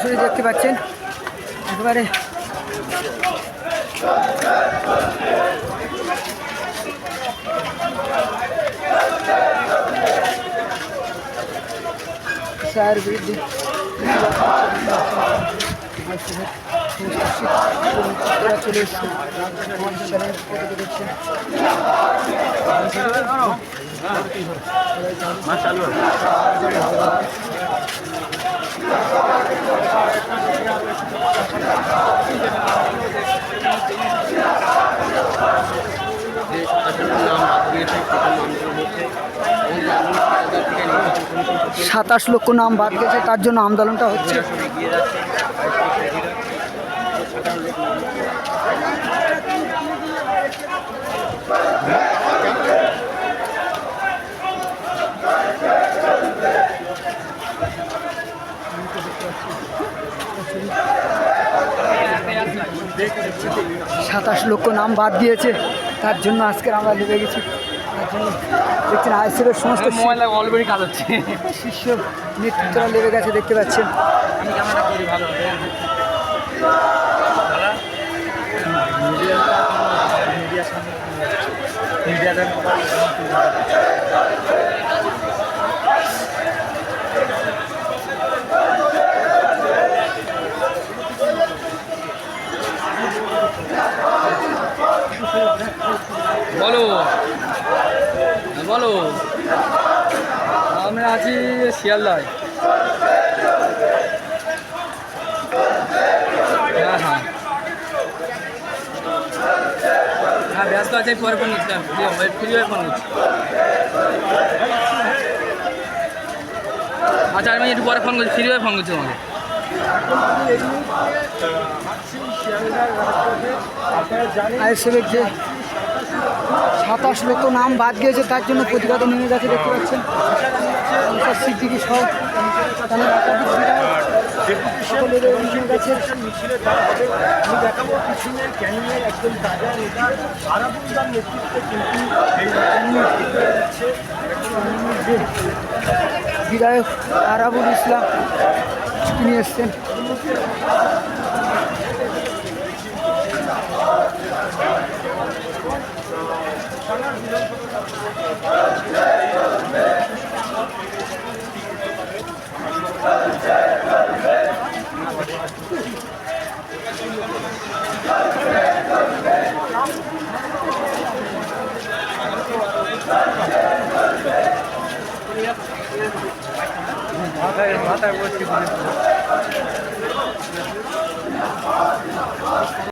সরাসরি দেখতে পাচ্ছেন একেবারে স্যার বিরুদ্ধে চলে এসছে দেখছেন সাতাশ লক্ষ নাম বাদ গেছে, তার জন্য আন্দোলনটা হচ্ছে। সাতাশ লক্ষ নাম বাদ দিয়েছে, তার জন্য আজকের আমরা লেগে গেছি। তার জন্য দেখছেন আইএসএফের সমস্ত অলরেডি কাজ হচ্ছে, শীর্ষ নেতৃত্বরা লেগে গেছে দেখতে পাচ্ছেন। বলো বলো, আমরা আছি শিয়ালদায়। হ্যাঁ হ্যাঁ হ্যাঁ, ব্যস্ত আছে, পরে ফোন নিচ্ছিলাম, ফ্রি হয়ে ফোন নিচ্ছি। আচ্ছা আমি একটু পরে ফোন করছি, ফ্রি হয়ে ফোন করছি তোমাকে। আইএসএফের যে 27 লক্ষ নাম বাদ গিয়েছে, তার জন্য প্রতিবাদে নেমে গেছে দেখতে পাচ্ছেন সিদ্দিকী সহ তাদের একাধিক বিধায়ক নেমে গেছে। আমি দেখাবো পিছনের ক্যানিংয়ের একজন তাজা নেতা আরাবুলদার নেতৃত্বে কিন্তু বিধায়ক আরাবুল ইসলাম তিনি এসছেন। মাথায় বসছি।